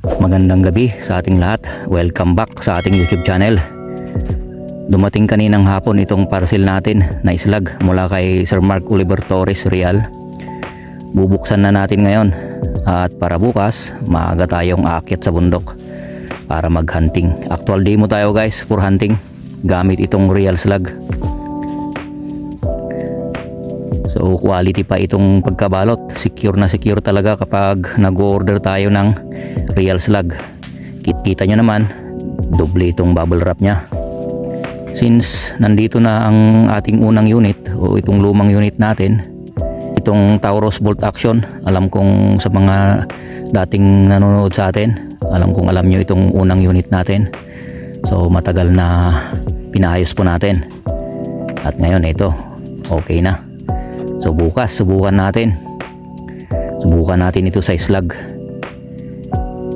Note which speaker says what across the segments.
Speaker 1: Magandang gabi sa ating lahat. Welcome back sa ating YouTube channel. Dumating kaninang hapon itong parcel natin na islag mula kay Sir Mark Oliver Torres Real. Bubuksan na natin ngayon at para bukas maaga tayong aakyat sa bundok para mag-hunting. Actual demo tayo guys for hunting gamit itong real slug. So quality pa itong pagkabalot. Secure na secure talaga kapag nag-order tayo ng real slug. Kita nyo naman, doble itong bubble wrap nya. Since nandito na ang ating unang unit o itong lumang unit natin, itong Taurus bolt action, alam kong sa mga dating nanonood sa atin, alam nyo itong unang unit natin. So matagal na pinayos po natin. At ngayon ito, okay na. So bukas subukan natin ito sa slug.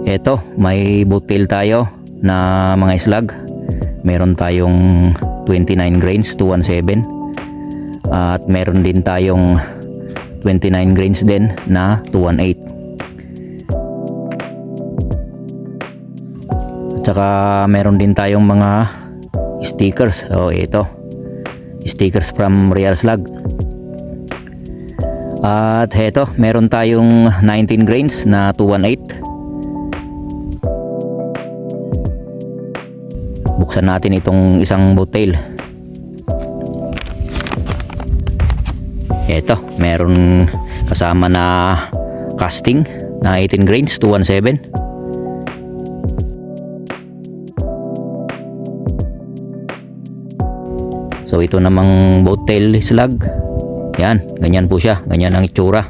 Speaker 1: Ito, may boottail tayo na mga slug. Meron tayong 29 grains 217 at meron din tayong 29 grains din na 218. At saka meron din tayong mga stickers. So ito, stickers from Real Slug. At heto, meron tayong 19 grains na 218. Buksan natin itong isang boottail. Heto, meron kasama na casting na 18 grains 217. So ito namang boottail slug. Yan, ganyan po siya. Ganyan ang itsura.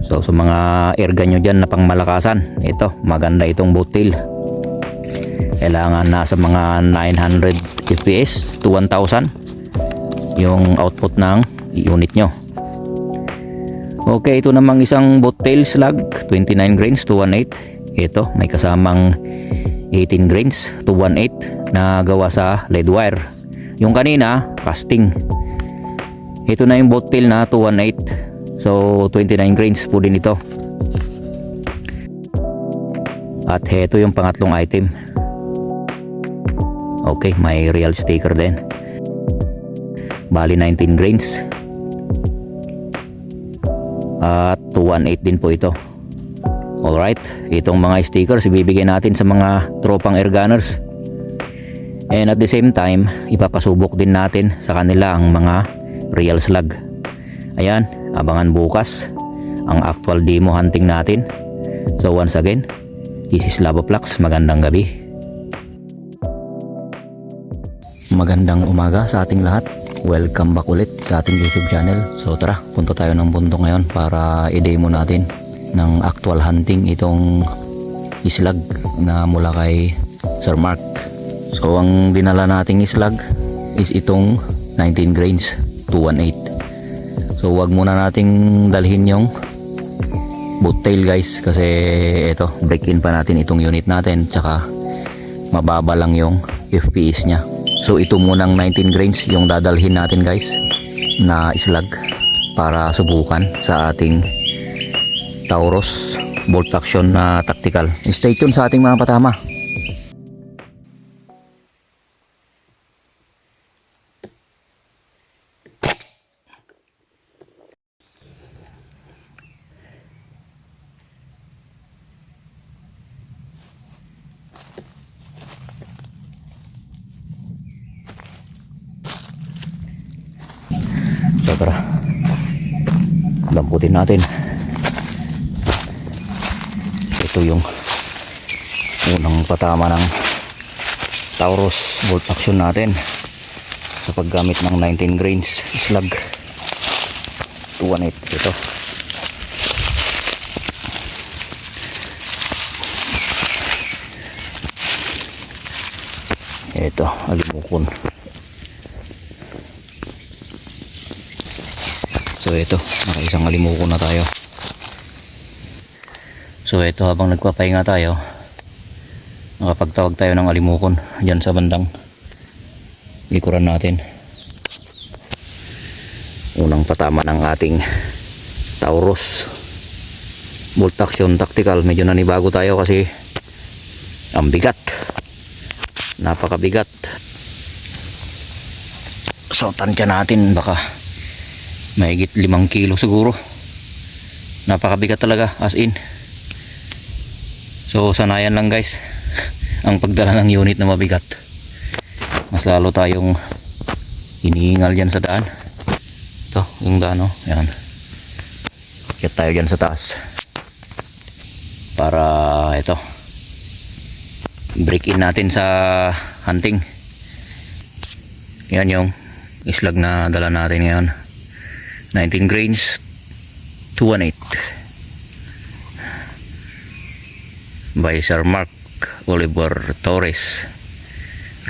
Speaker 1: So sa mga airgun nyo dyan na pangmalakasan, ito, maganda itong boottail. Kailangan nasa mga 900 fps to 1000 yung output ng unit nyo. Okay, ito namang isang boottail slug, 29 grains 218. Ito, may kasamang 18 grains 218 na gawa sa lead wire. Yung kanina, casting. Ito na yung boottail na 218. So 29 grains po din ito. At heto yung pangatlong item. Okay, may real sticker din. Bali 19 grains. At 218 din po ito. Alright, itong mga stickers ibibigay natin sa mga tropang airgunners. And at the same time, ipapasubok din natin sa kanila ang mga real slug. Ayan, abangan bukas ang actual demo hunting natin. So once again, this is Lavoflax. Magandang gabi. Magandang umaga sa ating lahat. Welcome back ulit sa ating YouTube channel. So tara, punta tayo ng bundok ngayon para i-demo natin ng actual hunting itong slug na mula kay Sir Mark. So ang dinala nating slug is itong 19 grains 218. So wag muna nating dalhin yung boottail guys, kasi ito, break in pa natin itong unit natin, tsaka mababa lang yung FPS nya. So ito munang 19 grains yung dadalhin natin guys na slug para subukan sa ating Taurus bolt action na tactical. Stay tuned sa ating mga patama. So tara, lamputin natin. Ito yung unang patama ng Taurus bolt action natin sa paggamit ng 19 grains slug 218. Ito, ito, alimukon. So ito, nakaisang alimukon na tayo. So ito, habang nagpapahinga tayo, nakapagtawag tayo ng alimukon dyan sa bandang likuran natin. Unang patama ng ating Taurus bolt action tactical. Medyo nanibago tayo kasi ang bigat, napakabigat. So tansya natin, baka mahigit 5 kilo siguro. Napakabigat talaga, as in. So sanayan lang guys ang pagdala ng unit na mabigat. Mas lalo tayong inihingal dyan sa daan. Ito yung daan, oh. Yan, kaya tayo dyan sa taas para ito break in natin sa hunting. Yan yung islag na dala natin ngayon, 19 grains 218 by Sir Mark Oliver Torres,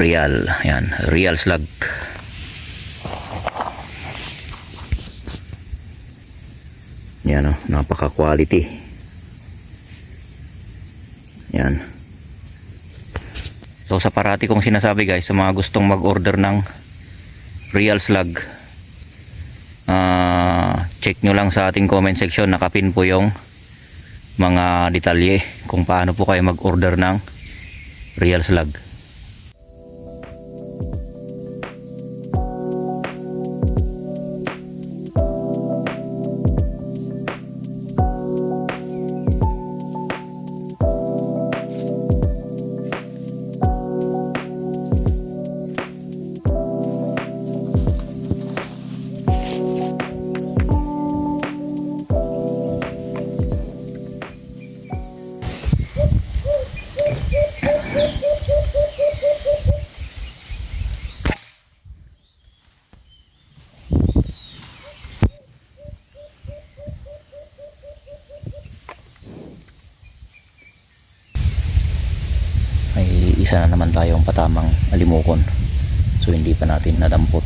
Speaker 1: Real. Yan, Real slug. Yan, oh, napaka quality. Yan. So sa parati kong sinasabi guys, sa mga gustong mag-order ng Real slug, check nyo lang sa ating comment section, nakapin po yung mga detalye kung paano po kayo mag-order ng Real slug. May isa na naman tayong patamang alimukon, so hindi pa natin nadampot.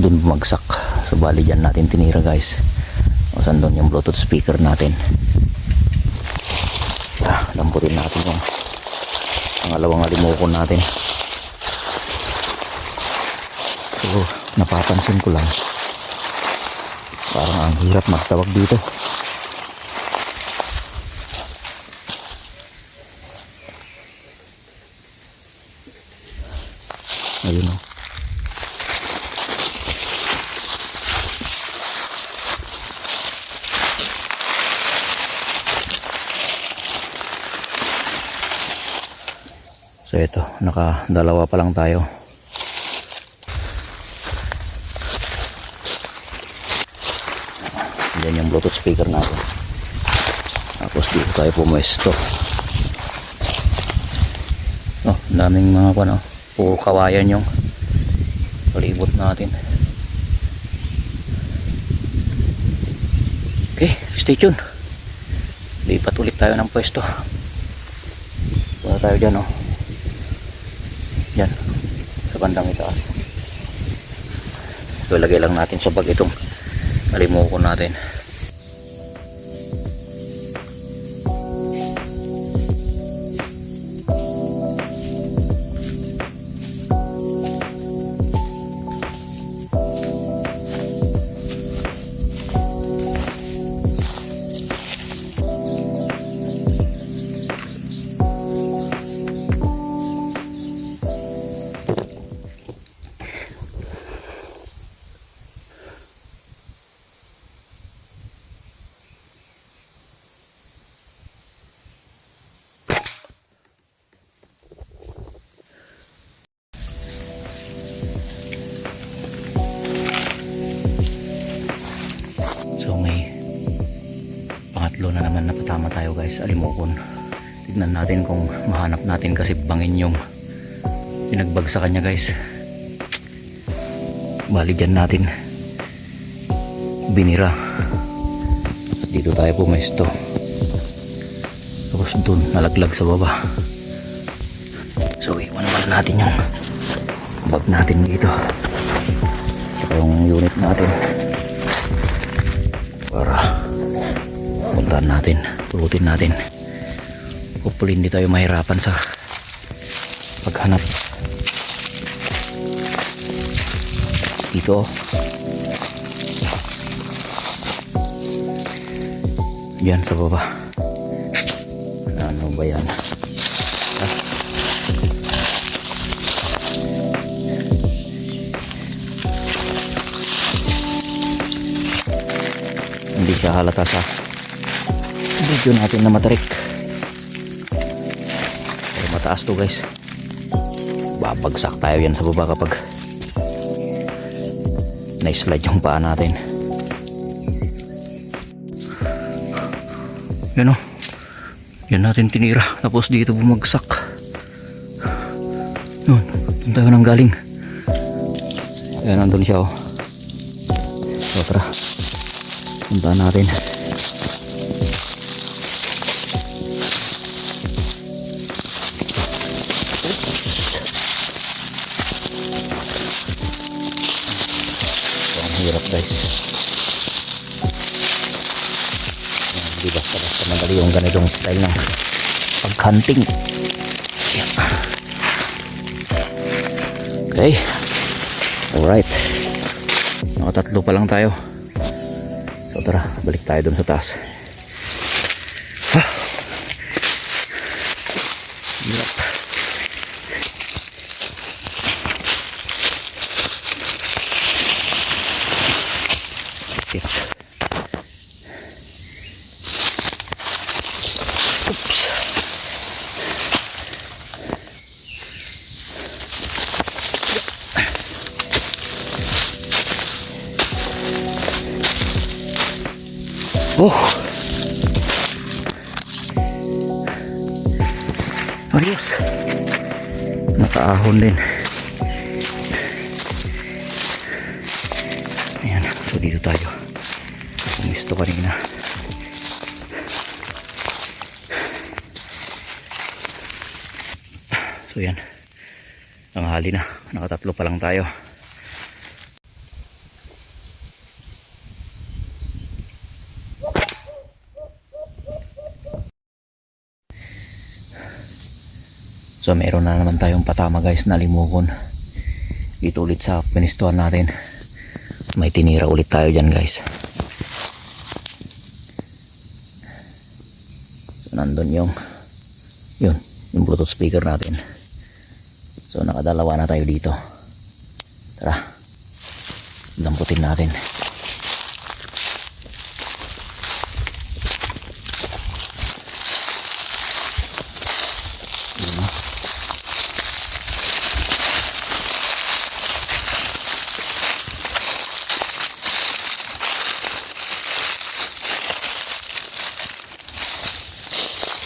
Speaker 1: Doon bumagsak, so bali dyan natin tinira guys. O saan doon yung bluetooth speaker natin. Damputin natin yung pangalawang alimukon natin. So napapansin ko lang, parang ang hirap magtawag dito. Ayun, oh. So ito, nakadalawa pa lang tayo. Yan yung bluetooth speaker natin. Tapos dito tayo pumuesto. Oh, daming mga ano, puro kawayan yung palibot natin. Okay, stay tuned. Lipat ulit tayo ng pwesto. Punta tayo dyan, oh. Dyan, sa bandang itaas. So ilagay lang natin sa bag itong alimukon natin. Pangatlo na naman napatama tayo guys, alimukon. Tignan natin kung mahanap natin, kasi bangin yung pinagbag sa kanya guys. Bali dyan natin binira. At dito tayo pumesto. Tapos dun nalaglag sa baba. So iwan naman natin yung bag natin dito, saka yung unit natin, para puntahan natin, pulutin natin. Hopefully hindi tayo mahirapan sa paghanap dito. Yan sa baba. Ano ba yan? Hindi siya halata sa video natin na matarik. Pero mataas to guys. Babagsak tayo yan sa baba kapag na-slide yung paa natin. Yan o. Yan natin tinira. Tapos dito bumagsak. Yun. Doon tayo nang galing. Ayan, nandun siya o. So tara. Puntaan natin. Ang hirap guys. Hindi basta-basta madali yung ganitong style ng pag-hunting. Okay. Alright. Nakatatlo pa lang tayo. So tara, balik tayo dun sa taas. Hirap. Oops. Oh. Ayos. Nakaahon din. Ayan. So dito tayo. Gusto kanina. So yan. Tanghali na. Nakatatlo pa lang tayo. So meron na naman tayong patama guys na limukon. Dito ulit sa pinistuan natin. May tinira ulit tayo dyan guys. So nandun yung Bluetooth speaker natin. So nakadalawa na tayo dito. Tara. Lamputin natin.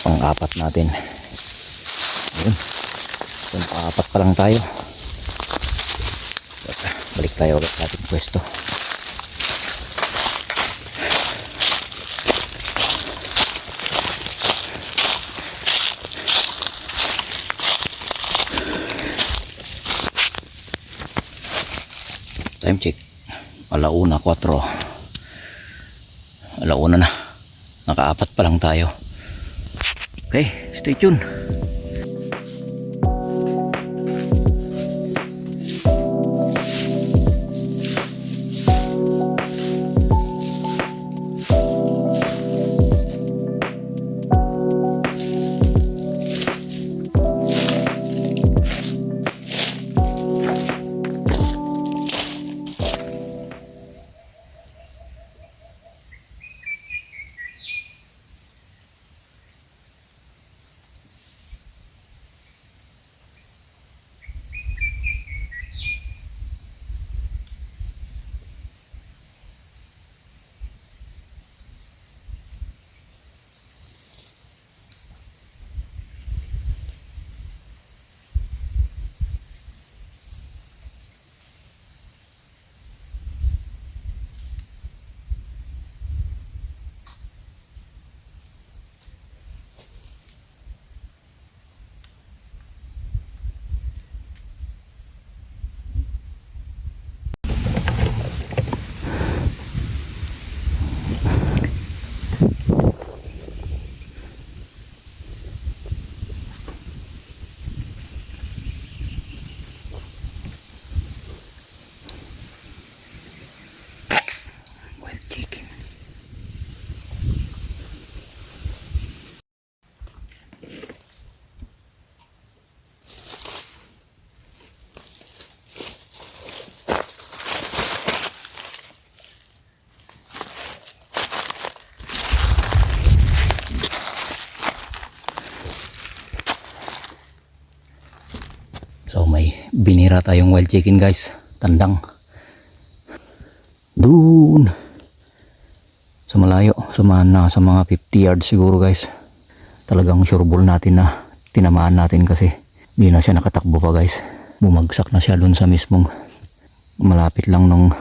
Speaker 1: Pang-apat natin. Ayun. Pang-apat pa lang tayo. Balik tayo ulit sa ating pwesto. Time check. 1:04. 1:00 na. Nakaapat pa lang tayo. Okay, stay tuned. Binira tayong wild chicken guys. Tandang. Doon. Sa malayo. Sa mga 50 yards siguro guys. Talagang sure ball natin na tinamaan natin kasi hindi na siya nakatakbo pa guys. Bumagsak na siya doon sa mismong malapit lang nung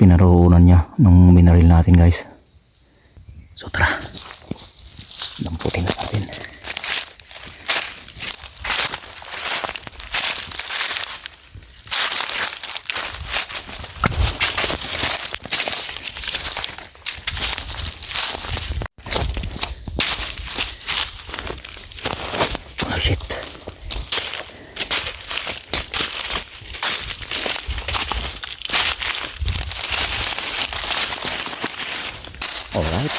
Speaker 1: kinaroonan niya nung binaril natin guys. So tara. Lamputin na natin. Oh shit. Alright.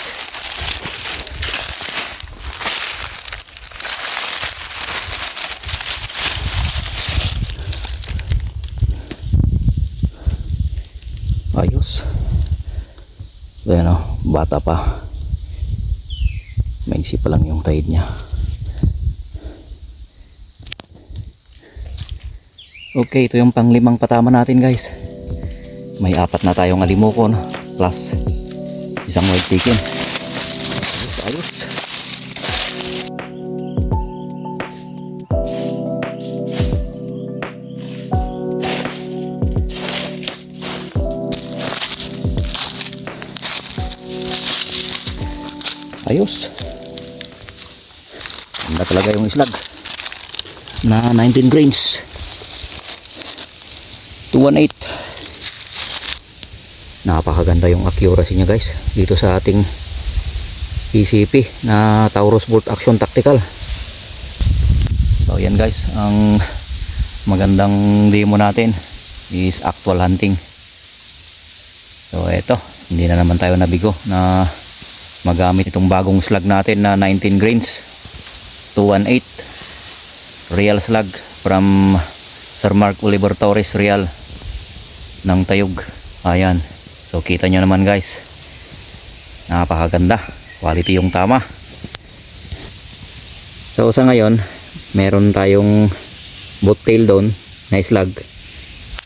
Speaker 1: Ayos. So yan o, bata pa. Maigsi pa lang yung tide niya. Okay, ito yung panglimang patama natin guys. May 4 na tayong alimokon plus isang white chicken. Ayos. Ayos. Ganda talaga yung islag na 19 grains. 218. Napakaganda yung accuracy niya guys dito sa ating PCP na Taurus Bolt Action Tactical. So yan guys, ang magandang demo natin is actual hunting. So eto, hindi na naman tayo nabigo na magamit itong bagong slug natin na 19 grains 218 real slug from Sir Mark Oliver Torres Real ng Tayog. Ayan, so kita nyo naman guys, napakaganda, quality yung tama. So sa ngayon meron tayong bobtail doon na slug,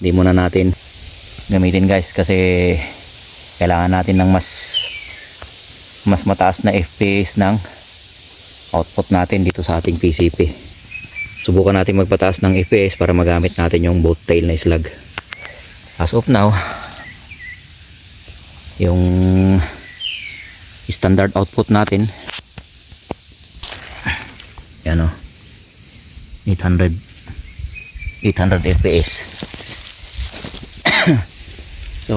Speaker 1: di muna natin gamitin guys kasi kailangan natin ng mas mataas na FPS ng output natin dito sa ating PCP. Subukan natin magpataas ng FPS para magamit natin yung bobtail na slug. As of now, yung standard output natin yan o, 800 FPS. So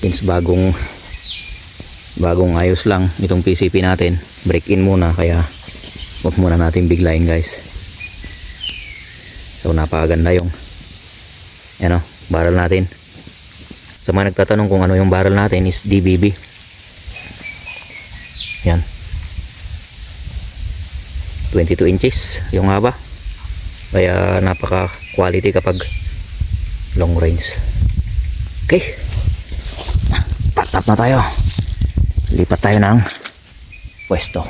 Speaker 1: since bagong ayos lang itong PCP natin, break in muna, kaya wag muna natin biglayin guys. So napakaganda yung ano, barrel natin. Sa mga nagtatanong kung ano yung barrel natin is DBB. Yan, 22 inches yung haba, kaya napaka quality kapag long range. Okay, patap na tayo, lipat tayo ng pwesto.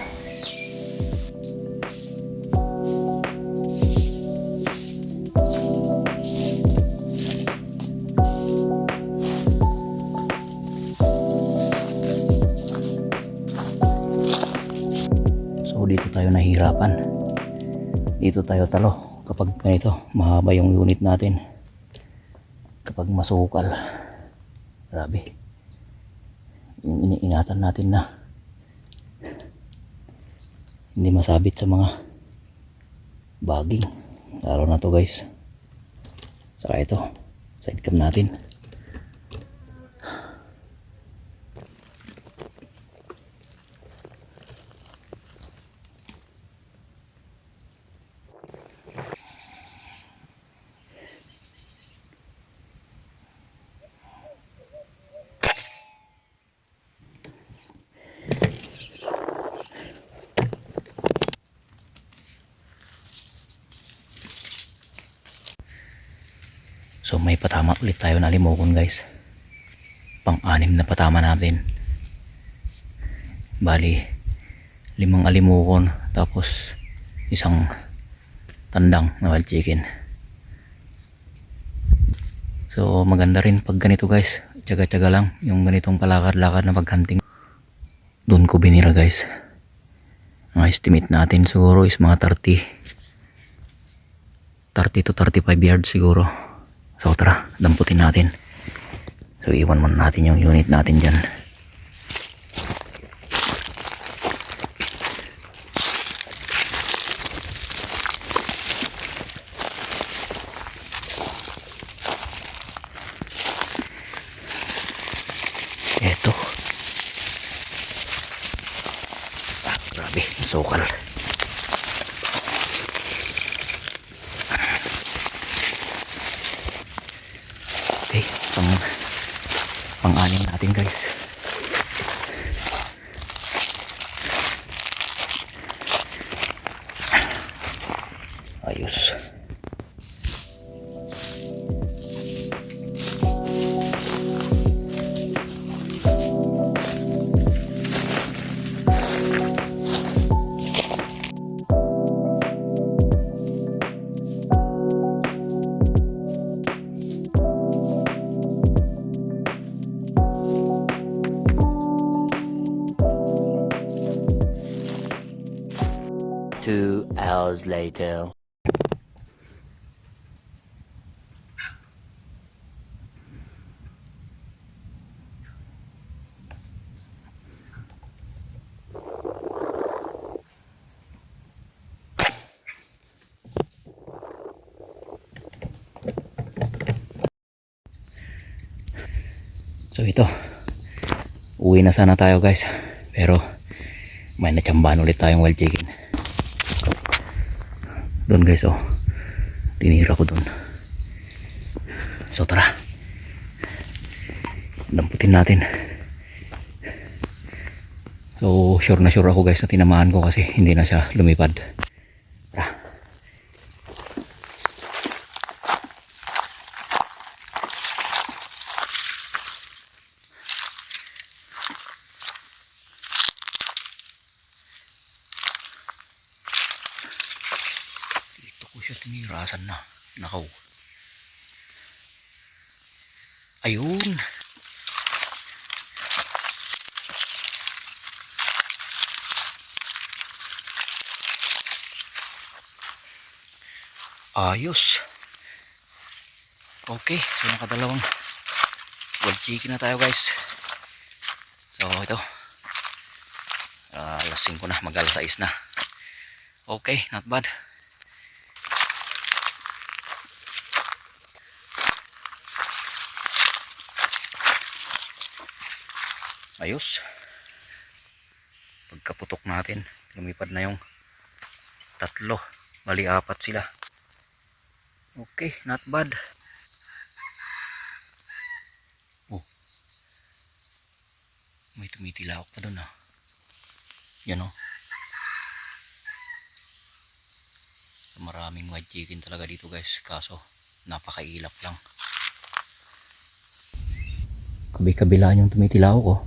Speaker 1: So dito tayo nahihirapan, dito tayo talo kapag ganito mahaba yung unit natin. Kapag masukal, grabe, iniingatan natin na hindi masabit sa mga baging. Araw na to guys. Saka ito side cam natin. So may patama ulit tayo na alimokon guys. Pang-anim na patama natin. Bali 5 alimokon tapos isang tandang na wild chicken. So maganda rin pag ganito guys, tsaga-tsaga lang yung ganitong palakad-lakad na paghunting. Doon ko binira guys. Ang estimate natin siguro is mga 30 to 35 yards siguro. So tara, damputin natin. So iwan muna natin yung unit natin dyan. Eto. Grabe, sukal. Okay, pang-anim natin guys. Ayos. Two hours later. So ito, uwi na sana tayo guys, pero may natsambahan ulit tayong wild chicken. Doon guys, oh, tinira ko doon. So tara, damputin natin. So sure na sure ako guys na tinamaan ko kasi hindi na siya lumipad. Tara. Siya tinirasan na. Nakaw. Ayun. Ayos. Okay, so nakadalawang wild chicken na tayo guys. So ito, alas 5 na, mag alas 6 na. Okay, not bad. Ayos. Pagkaputok natin, lumipad na yung tatlo, bali 4 sila. Okay, not bad. Oh, may tumitilawak pa doon, ah. Yan, oh. Maraming white chicken talaga dito guys, kaso napakailap lang. Kabi-kabilaan yung tumitilawak, oh.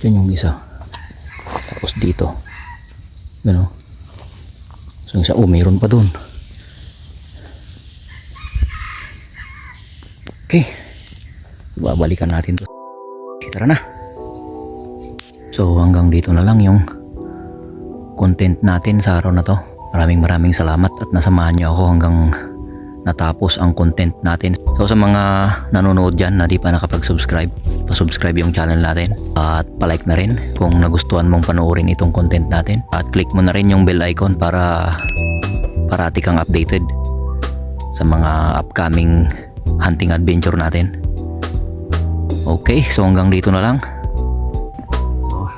Speaker 1: Diyan yung isa. Tapos dito. Gano. So yung isa, oh, mayroon pa dun. Okay. Babalikan natin to. Tara na. So hanggang dito na lang yung content natin sa araw na to. Maraming salamat at nasamahan nyo ako hanggang natapos ang content natin. So sa mga nanonood dyan na di pa nakapag-subscribe, pa-subscribe yung channel natin at palike na rin kung nagustuhan mong panoorin itong content natin, at click mo na rin yung bell icon para parati kang updated sa mga upcoming hunting adventure natin. Okay, so hanggang dito na lang. So,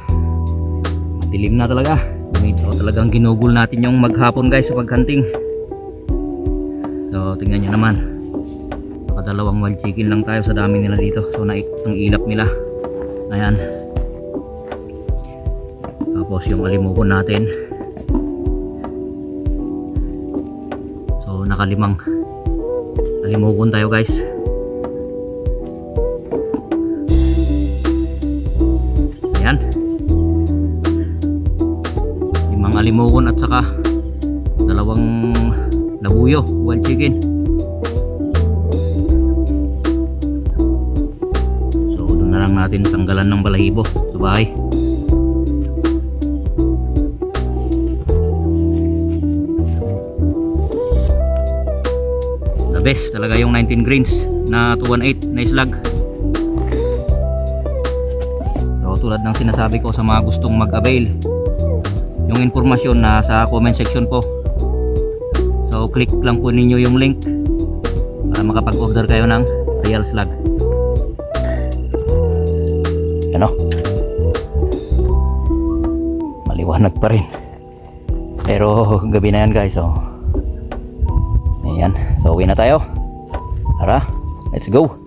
Speaker 1: madilim na talaga. Medyo talagang ginugol natin yung maghapon guys sa paghunting. So tingnan nyo naman, nakadalawang wild chicken lang tayo sa dami nila dito. So ang ilap nila, ayan. Tapos yung alimuhon natin, so nakalimang alimuhon tayo guys. Ayan, timukon at saka dalawang labuyo, wild chicken. So doon na lang natin tanggalan ng balahibo sa bahay. The best talaga yung 19 grains na 218 na islag. So tulad ng sinasabi ko sa mga gustong mag-avail, yung informasyon na sa comment section po. So click lang po ninyo yung link para makapag-order kayo ng real slug. Ano? Maliwanag pa rin. Pero gabi na yan guys. So ayan. So uwi na tayo. Tara, let's go.